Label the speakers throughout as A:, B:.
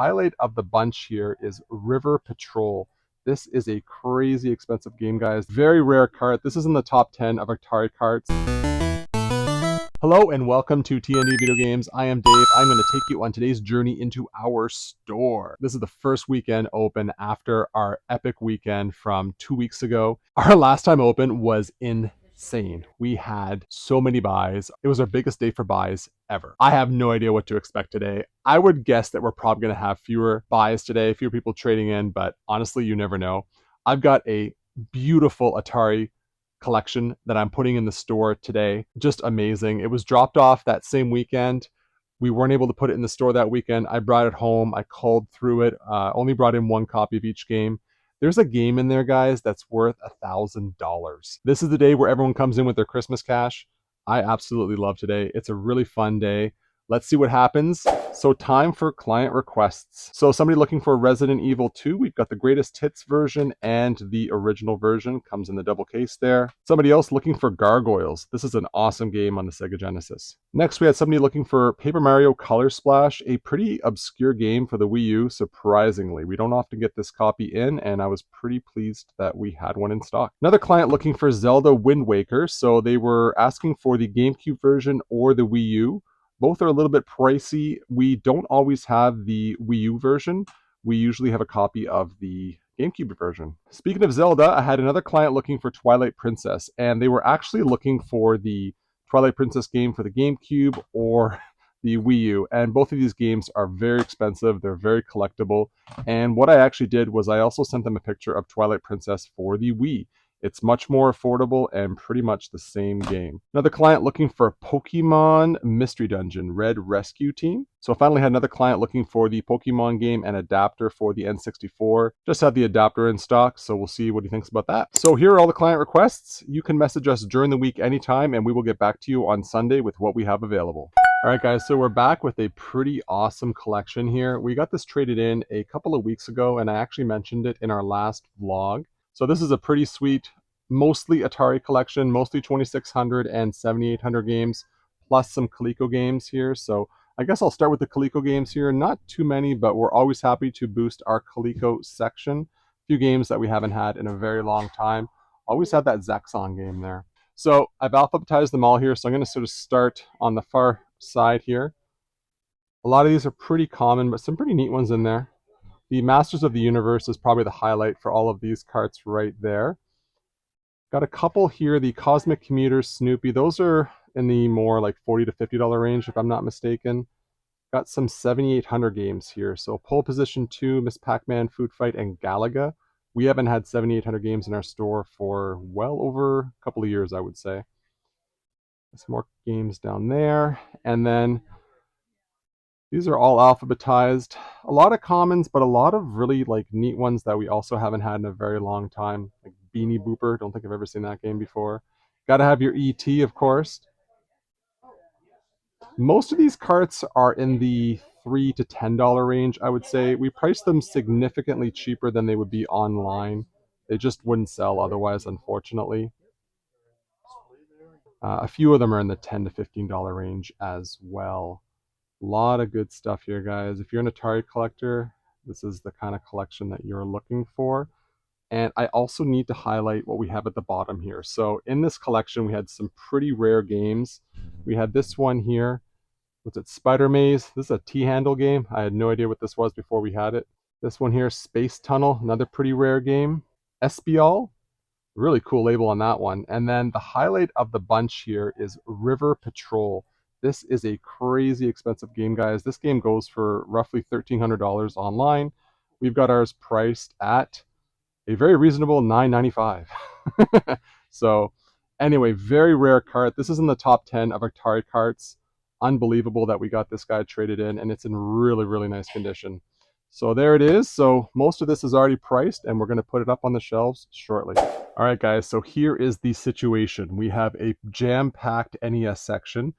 A: highlight of the bunch here is River Patrol. This is a crazy expensive game, guys. Very rare cart. This is in the top 10 of Atari carts. Hello and welcome to TND Video Games. I am Dave. I'm going to take you on today's journey into our store. This is the first weekend open after our epic weekend from 2 weeks ago. Our last time open was insane. We had so many buys. It was our biggest day for buys ever. I have no idea what to expect today. I would guess that we're probably going to have fewer buys today, fewer people trading in, but honestly, you never know. I've got a beautiful Atari collection that I'm putting in the store today. Just amazing. It was dropped off that same weekend. We weren't able to put it in the store that weekend. I brought it home. I culled through it. Only brought in one copy of each game. There's a game in there, guys, that's worth $1,000. This is the day where everyone comes in with their Christmas cash. I absolutely love today. It's a really fun day. Let's see what happens. So time for client requests. So somebody looking for Resident Evil 2, we've got the greatest hits version and the original version, comes in the double case there. Somebody else looking for Gargoyles. This is an awesome game on the Sega Genesis. Next we had somebody looking for Paper Mario Color Splash, a pretty obscure game for the Wii U, surprisingly. We don't often get this copy in, and I was pretty pleased that we had one in stock. Another client looking for Zelda Wind Waker, so they were asking for the GameCube version or the Wii U. Both are a little bit pricey. We don't always have the Wii U version. We usually have a copy of the GameCube version. Speaking of Zelda, I had another client looking for Twilight Princess, and they were actually looking for the Twilight Princess game for the GameCube or the Wii U, and both of these games are very expensive. They're very collectible, and what I actually did was I also sent them a picture of Twilight Princess for the Wii. It's much more affordable and pretty much the same game. Another client looking for Pokemon Mystery Dungeon Red Rescue Team. So I finally had another client looking for the Pokemon game and adapter for the N64. Just had the adapter in stock, so we'll see what he thinks about that. So here are all the client requests. You can message us during the week anytime, and we will get back to you on Sunday with what we have available. All right, guys, so we're back with a pretty awesome collection here. We got this traded in a couple of weeks ago, and I actually mentioned it in our last vlog. So this is a pretty sweet, mostly Atari collection, mostly 2600 and 7800 games, plus some Coleco games here. So I guess I'll start with the Coleco games here. Not too many, but we're always happy to boost our Coleco section. A few games that we haven't had in a very long time. Always had that Zaxxon game there. So I've alphabetized them all here, so I'm going to sort of start on the far side here. A lot of these are pretty common, but some pretty neat ones in there. The Masters of the Universe is probably the highlight for all of these carts right there. Got a couple here, the Cosmic Commuter, Snoopy. Those are in the more like $40 to $50 range, if I'm not mistaken. Got some 7800 games here. So Pole Position 2, Miss Pac-Man, Food Fight, and Galaga. We haven't had 7800 games in our store for well over a couple of years, I would say. Some more games down there. And then these are all alphabetized. A lot of commons, but a lot of really like neat ones that we also haven't had in a very long time. Like Beanie Booper. Don't think I've ever seen that game before. Got to have your E.T., of course. Most of these carts are in the $3 to $10 range, I would say. We priced them significantly cheaper than they would be online. They just wouldn't sell otherwise, unfortunately. A few of them are in the $10 to $15 range as well. A lot of good stuff here, guys. If you're an Atari collector, this is the kind of collection that you're looking for. And I also need to highlight what we have at the bottom here. So in this collection, we had some pretty rare games. We had this one here. Was it Spider Maze? This is a T-handle game. I had no idea what this was before we had it. This one here, Space Tunnel, another pretty rare game. Espial, really cool label on that one. And then the highlight of the bunch here is River Patrol. This is a crazy expensive game, guys. This game goes for roughly $1,300 online. We've got ours priced at a very reasonable $9.95. So anyway, very rare cart. This is in the top 10 of Atari carts. Unbelievable that we got this guy traded in, and it's in really, really nice condition. So there it is. So most of this is already priced, and we're going to put it up on the shelves shortly. All right, guys, so here is the situation. We have a jam-packed NES section,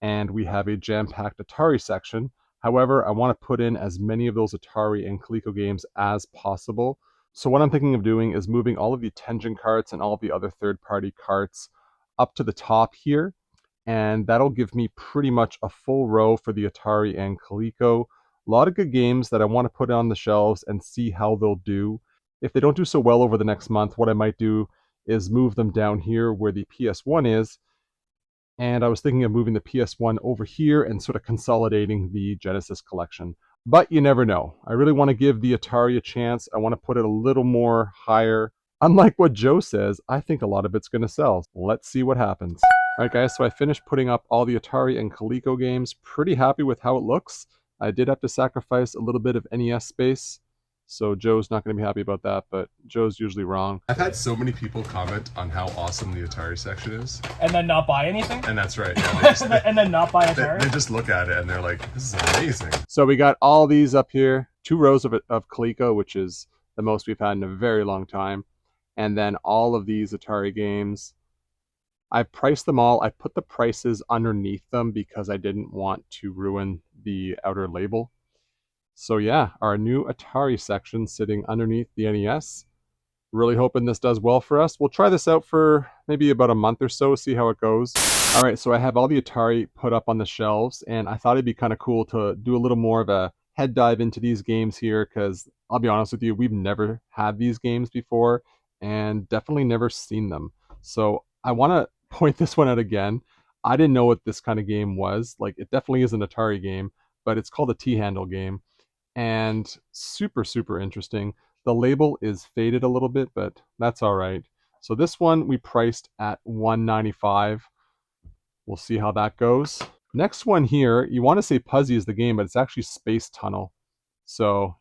A: and we have a jam-packed Atari section. However, I want to put in as many of those Atari and Coleco games as possible. So what I'm thinking of doing is moving all of the Tengen carts and all of the other third-party carts up to the top here, and that'll give me pretty much a full row for the Atari and Coleco, A lot of good games that I want to put on the shelves and see how they'll do. If they don't do so well over the next month, what I might do is move them down here where the PS1 is. And I was thinking of moving the PS1 over here and sort of consolidating the Genesis collection. But you never know. I really want to give the Atari a chance. I want to put it a little more higher. Unlike what Joe says, I think a lot of it's going to sell. Let's see what happens. All right, guys, so I finished putting up all the Atari and Coleco games. Pretty happy with how it looks. I did have to sacrifice a little bit of NES space, so Joe's not going to be happy about that, but Joe's usually wrong. I've had so many people comment on how awesome the Atari section is.
B: And then not buy anything?
A: And that's right. Yeah, just,
B: and then not buy Atari?
A: They just look at it and they're like, this is amazing. So we got all these up here. 2 rows of Coleco, which is the most we've had in a very long time. And then all of these Atari games. I've priced them all. I put the prices underneath them because I didn't want to ruin the outer label. So yeah, our new Atari section sitting underneath the NES. Really hoping this does well for us. We'll try this out for maybe about a month or so, see how it goes. All right, so I have all the Atari put up on the shelves, and I thought it'd be kind of cool to do a little more of a head dive into these games here, because I'll be honest with you, we've never had these games before, and definitely never seen them. So I want to point this one out again. I didn't know what this kind of game was. Like, it definitely is an Atari game, but it's called a T-handle game. And super, super interesting. The label is faded a little bit, but that's all right. So this one we priced at $195. We'll see how that goes. Next one here, you want to say Puzzy is the game, but it's actually Space Tunnel. So,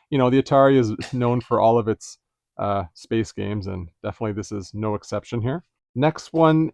A: you know, the Atari is known for all of its space games, and definitely this is no exception here. Next one,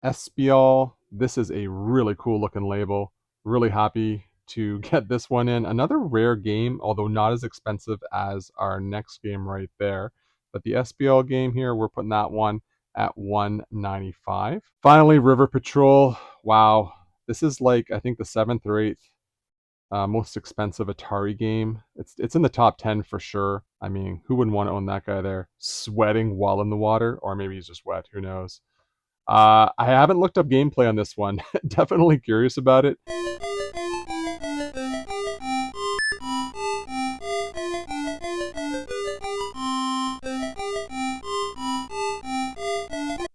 A: Espial. This is a really cool looking label. Really happy to get this one in. Another rare game, although not as expensive as our next game right there. But the SBL game here, we're putting that one at $195. Finally, River Patrol. Wow. This is like, I think, the 7th or 8th most expensive Atari game. It's in the top 10 for sure. I mean, who wouldn't want to own that guy there? Sweating while in the water, or maybe he's just wet, who knows. I haven't looked up gameplay on this one. Definitely curious about it.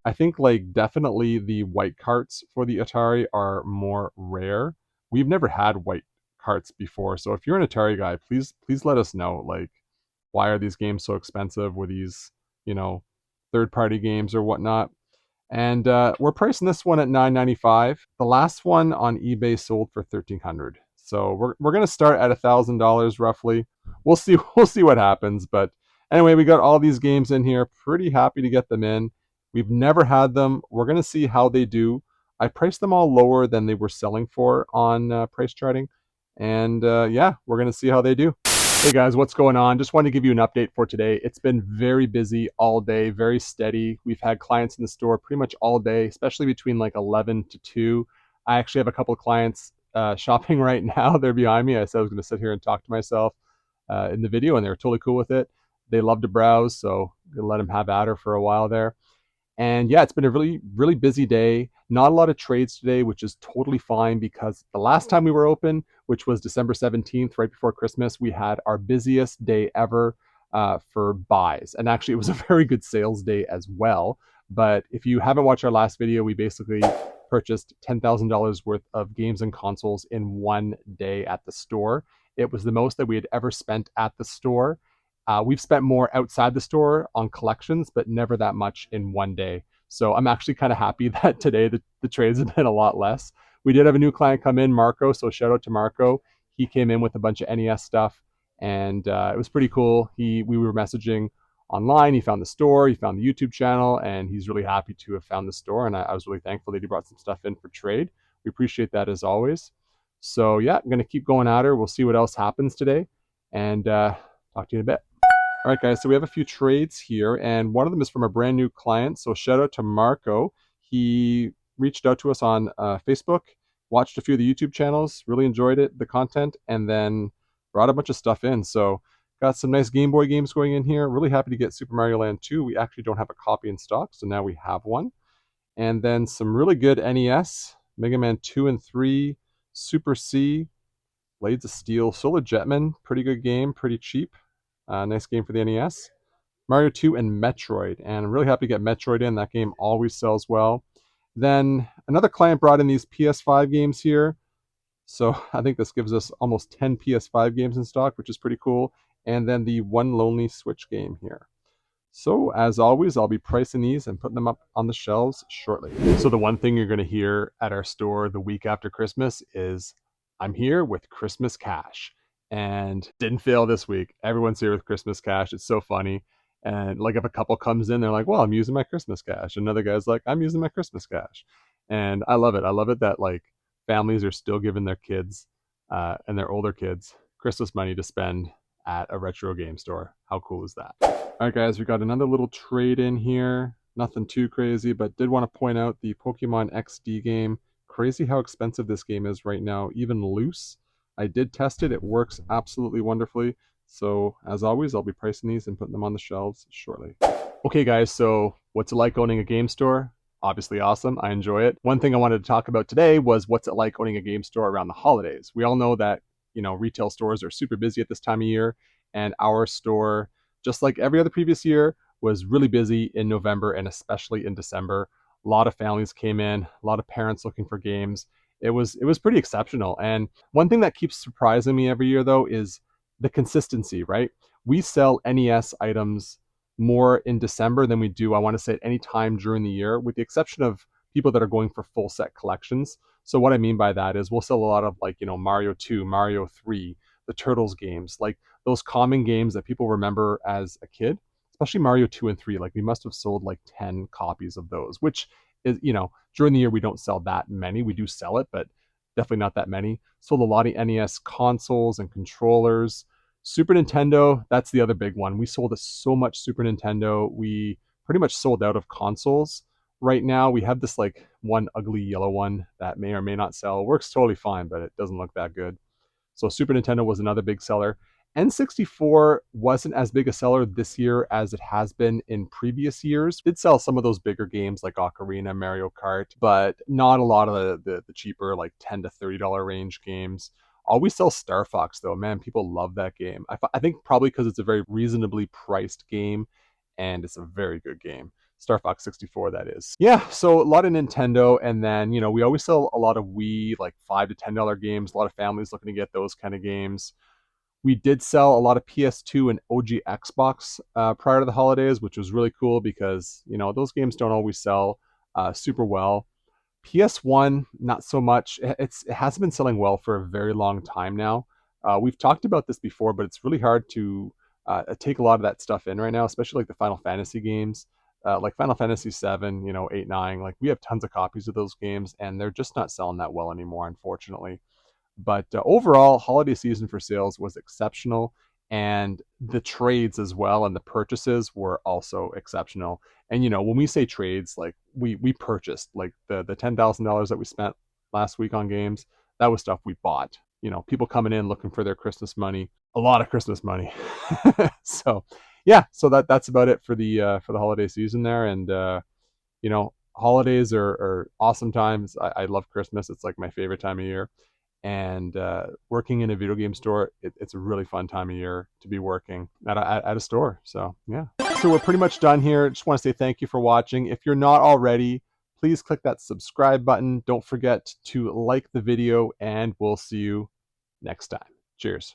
A: I think like definitely the white carts for the Atari are more rare. We've never had white carts before, so if you're an Atari guy, please let us know. Like, why are these games so expensive? Were these, you know, third-party games or whatnot? And we're pricing this one at $995. The last one on eBay sold for $1,300. So we're gonna start at $1,000 roughly. We'll see what happens. But anyway, we got all these games in here. Pretty happy to get them in. We've never had them. We're gonna see how they do. I priced them all lower than they were selling for on price charting, and yeah, we're gonna see how they do. Hey guys, what's going on? Just wanted to give you an update for today. It's been very busy all day, very steady. We've had clients in the store pretty much all day, especially between like 11 to 2. I actually have a couple of clients shopping right now. They're behind me. I said I was going to sit here and talk to myself in the video, and they were totally cool with it. They love to browse, so I'm going to let them have at her for a while there. And yeah, it's been a really, really busy day. Not a lot of trades today, which is totally fine because the last time we were open, which was December 17th, right before Christmas, we had our busiest day ever for buys. And actually, it was a very good sales day as well. But if you haven't watched our last video, we basically purchased $10,000 worth of games and consoles in one day at the store. It was the most that we had ever spent at the store. We've spent more outside the store on collections, but never that much in one day. So I'm actually kind of happy that today the trades have been a lot less. We did have a new client come in, Marco, so shout out to Marco. He came in with a bunch of NES stuff, and it was pretty cool. We were messaging online. He found the store, he found the YouTube channel, and he's really happy to have found the store, and I was really thankful that he brought some stuff in for trade. We appreciate that as always. So yeah, I'm going to keep going at her. We'll see what else happens today, and talk to you in a bit. All right, guys, so we have a few trades here, and one of them is from a brand new client. So shout out to Marco. He reached out to us on Facebook, watched a few of the YouTube channels, really enjoyed it, the content, and then brought a bunch of stuff in. So got some nice Game Boy games going in here. Really happy to get Super Mario Land 2. We actually don't have a copy in stock, so now we have one. And then some really good NES, Mega Man 2 and 3, Super C, Blades of Steel, Solar Jetman, pretty good game, pretty cheap. Nice game for the NES. Mario 2 and Metroid, and I'm really happy to get Metroid in. That game always sells well. Then another client brought in these PS5 games here. So I think this gives us almost 10 PS5 games in stock, which is pretty cool. And then the One Lonely Switch game here. So as always, I'll be pricing these and putting them up on the shelves shortly. So the one thing you're going to hear at our store the week after Christmas is, I'm here with Christmas cash. And didn't fail this week. Everyone's here with Christmas cash. It's so funny. And like if a couple comes in, they're like, well, I'm using my Christmas cash. Another guy's like, I'm using my Christmas cash. And I love it. I love it that like families are still giving their kids and their older kids Christmas money to spend at a retro game store. How cool is that? All right, guys, we got another little trade in here. Nothing too crazy, but did want to point out the Pokemon XD game. Crazy how expensive this game is right now, even loose. I did test it. It works absolutely wonderfully. So as always, I'll be pricing these and putting them on the shelves shortly. Okay, guys, so what's it like owning a game store? Obviously awesome. I enjoy it. One thing I wanted to talk about today was what's it like owning a game store around the holidays. We all know that, retail stores are super busy at this time of year, and our store, just like every other previous year, was really busy in November and especially in December. A lot of families came in, a lot of parents looking for games. It was pretty exceptional. And one thing that keeps surprising me every year though is the consistency, right? We sell NES items more in December than we do, I want to say, at any time during the year, with the exception of people that are going for full set collections. So what I mean by that is we'll sell a lot of like, Mario 2, Mario 3, the Turtles games, like those common games that people remember as a kid, especially Mario 2 and 3. Like we must have sold like 10 copies of those, which is, during the year we don't sell that many. We do sell it, but definitely not that many. Sold a lot of NES consoles and controllers. Super Nintendo, that's the other big one. We sold so much Super Nintendo. We pretty much sold out of consoles. Right now, we have this like one ugly yellow one that may or may not sell. It works totally fine, but it doesn't look that good. So Super Nintendo was another big seller. N64 wasn't as big a seller this year as it has been in previous years. It did sell some of those bigger games like Ocarina, Mario Kart, but not a lot of the cheaper like $10 to $30 range games. Always sell Star Fox though. Man, people love that game. I think probably because it's a very reasonably priced game and it's a very good game. Star Fox 64, that is. Yeah, so a lot of Nintendo, and then, we always sell a lot of Wii, like $5 to $10 games. A lot of families looking to get those kind of games. We did sell a lot of PS2 and OG Xbox prior to the holidays, which was really cool because, those games don't always sell super well. PS1, not so much. It hasn't been selling well for a very long time now. We've talked about this before, but it's really hard to take a lot of that stuff in right now, especially like the Final Fantasy games, like Final Fantasy 7, 8, 9. Like we have tons of copies of those games, and they're just not selling that well anymore, unfortunately. But overall, holiday season for sales was exceptional, and the trades as well and the purchases were also exceptional. And when we say trades, like we purchased like the $10,000 that we spent last week on games. That was stuff we bought. People coming in looking for their Christmas money, a lot of Christmas money. So yeah, so that's about it for the holiday season there. And holidays are awesome times. I love Christmas. It's like my favorite time of year. And working in a video game store, it's a really fun time of year to be working at a store. So yeah, so we're pretty much done here. Just want to say thank you for watching. If you're not already, please click that subscribe button. Don't forget to like the video, and we'll see you next time. Cheers.